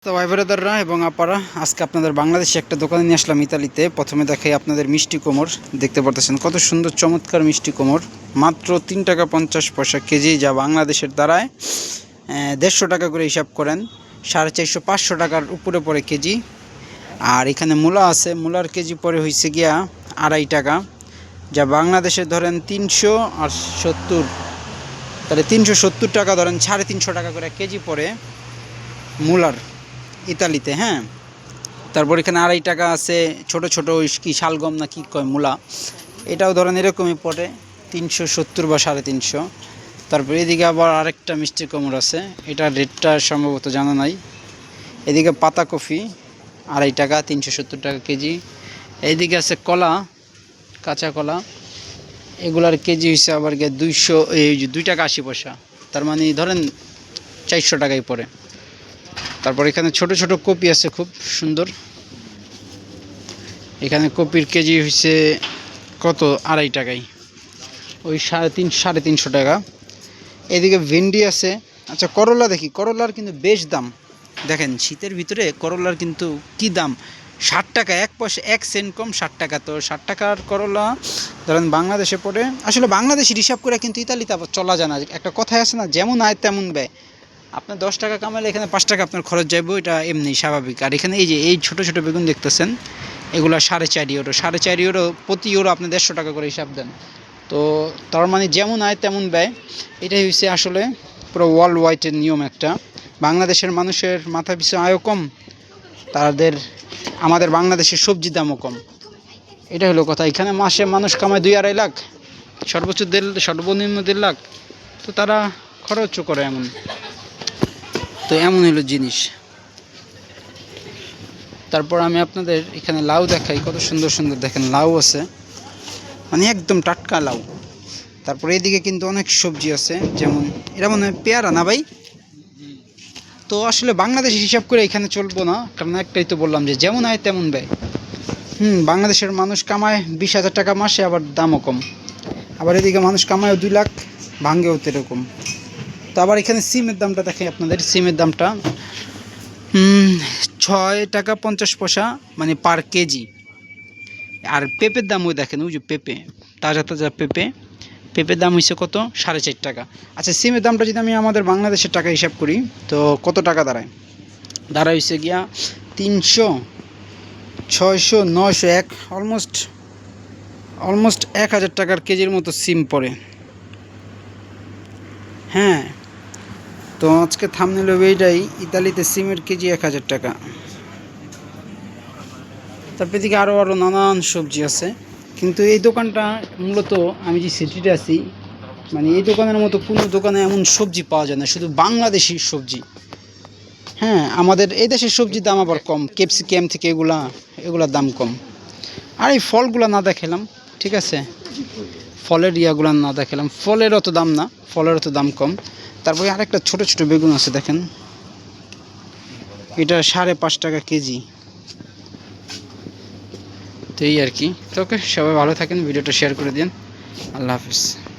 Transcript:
তো ভাই ব্রাদাররা এবং আপারা, আজকে আপনাদের বাংলাদেশে একটা দোকানে নিয়ে আসলাম ইতালিতে। প্রথমে দেখাই আপনাদের মিষ্টি কোমর। দেখতে পারতেছেন কত সুন্দর চমৎকার মিষ্টি কোমর, মাত্র 3 টাকা 50 পয়সা কেজি, যা বাংলাদেশের দ্বারায় 150 টাকা করে হিসাব করেন, 450 500 টাকার উপরে পড়ে কেজি। আর এখানে মূলা আছে, মূলার কেজি পরে হয়েছে গিয়া 2.5 টাকা, যা বাংলাদেশে ধরেন 370, তাহলে 370 টাকা ধরেন, 350 টাকা করে কেজি পড়ে মূলার ইতালিতে। হ্যাঁ, তারপর এখানে 2.5 টাকা আছে ছোট ছোট ওই কি শালগম না কি কয় মূলা, এটাও ধরেন এরকমই পড়ে 370 বা 350। তারপর এদিকে আবার আরেকটা মিষ্টি কোমর আছে, এটার রেটটা সম্ভবত জানা নাই। এদিকে পাতাকপি 2.5 টাকা, 370 টাকা কেজি। এইদিকে আছে কলা, কাঁচা কলা, এগুলার কেজি হচ্ছে আবার গিয়ে 2 টাকা 80 পয়সা, তার মানে ধরেন 400 টাকাই পড়ে। তারপর এখানে ছোট ছোট কপি আছে খুব সুন্দর, এখানে কপির কেজি হচ্ছে কত 2.5 টাকায়, ওই 350 টাকা। এদিকে ভেন্ডি আছে। আচ্ছা, করলা দেখি, করলার কিন্তু বেশ দাম। দেখেন শীতের ভিতরে করলার কিন্তু কি দাম, 60 টাকা, 1 পয়সা 1 সেন্ট কম, 60 টাকা। তো 60 টাকার করলা ধরেন বাংলাদেশে পড়ে, আসলে বাংলাদেশের হিসাব করে কিন্তু ইতালিতে আবার চলা যায় না। একটা কথাই আছে না, যেমন আয় তেমন ব্যয়। আপনার 10 টাকা কামালে এখানে 5 টাকা আপনার খরচ যাইব, এটা এমনি স্বাভাবিক। আর এখানে এই যে এই ছোটো ছোটো বেগুন দেখতেছেন, এগুলো 4.5 ইউরো, 4.5 ইউরো, প্রতি ইউরো আপনি 150 টাকা করে হিসাব দেন। তো তার মানে যেমন আয় তেমন ব্যয়, এটাই হচ্ছে আসলে পুরো ওয়ার্ল্ড ওয়াইডের নিয়ম একটা। বাংলাদেশের মানুষের মাথা পিছু আয়ও কম, আমাদের বাংলাদেশের সবজির দামও কম, এটা হলো কথা। এখানে মাসে মানুষ কামায় 2-2.5 লাখ, সর্বনিম্ন 1.5 লাখ, তো তারা খরচও করে এমন। তো এমন হলো জিনিস। তারপর আমি আপনাদের এখানে লাউ দেখাই, কত সুন্দর সুন্দর দেখেন লাউ আছে, মানে একদম টাটকা লাউ। তারপর এইদিকে কিন্তু অনেক সবজি আছে, যেমন এটা মনে হয় পেয়ারা না ভাই? তো আসলে বাংলাদেশের হিসাব করে এখানে চলবো না, কারণ একটাই তো বললাম যে যেমন আয় তেমন ব্যয়। বাংলাদেশের মানুষ কামায় 20,000 টাকা মাসে, আবার দামও কম। আবার এদিকে মানুষ কামায়ও 2 লাখ, ভাঙ্গেও তো এরকম। তো আবার এখানে সিমের দামটা দেখেন আপনাদের, সিমের দামটা 6 টাকা 50 পয়সা, মানে পার কেজি। আর পেঁপের দাম ওই দেখেন, ওই যে পেঁপে, তাজা তাজা পেঁপের দাম হয়েছে কত, 4.5 টাকা। আচ্ছা, সিমের দামটা যদি আমি আমাদের বাংলাদেশের টাকা হিসাব করি, তো কত টাকা দাঁড়ায় হয়েছে গিয়া 300, 600, 900, অলমোস্ট 1000 টাকার কেজির মতো সিম পড়ে। হ্যাঁ, তো আজকে থাম্বনেল এইটাই, ইতালিতে সিমের কেজি 1000 টাকা। তারপর এদিকে আরও নানান সবজি আছে, কিন্তু এই দোকানটা মূলত, আমি যে সিটিতে আছি, মানে এই দোকানের মতো কোনো দোকানে এমন সবজি পাওয়া যায় না, শুধু বাংলাদেশি সবজি। হ্যাঁ, আমাদের এই দেশের সবজির দাম আবার কম, ক্যাপসিকাম থেকে এগুলার দাম কম। আর এই ফলগুলো না দেখালাম, ঠিক আছে, ফলের ইয়াগুলো না দেখালাম, ফলের অত দাম না, ফলের অত দাম কম। তারপরে আরেকটা ছোট ছোট বেগুন আছে দেখেন, এটা 5.5 টাকা কেজি। তো এই আর কি। তো ওকে, সবাই ভালো থাকেন, ভিডিওটা শেয়ার করে দিন। আল্লাহ হাফিজ।